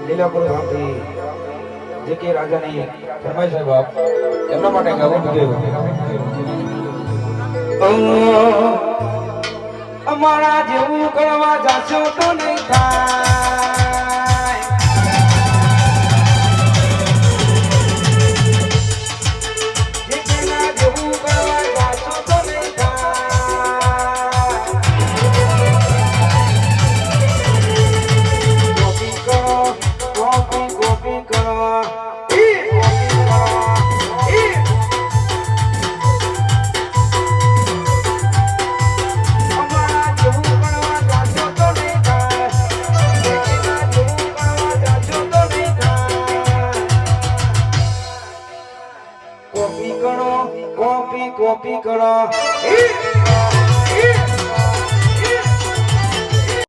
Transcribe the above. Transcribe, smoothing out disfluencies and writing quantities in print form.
લીલાપુર ગામથી જે કે રાજાની ફરમાઈશ છે બાપ એમના માટે ગાવું ગયું અમારા જેવું કરવા જાશો તો નહીં થાય જેના જેવું કરવા જાશો તો નહીં થાય ગોપી કરો કોપી કરો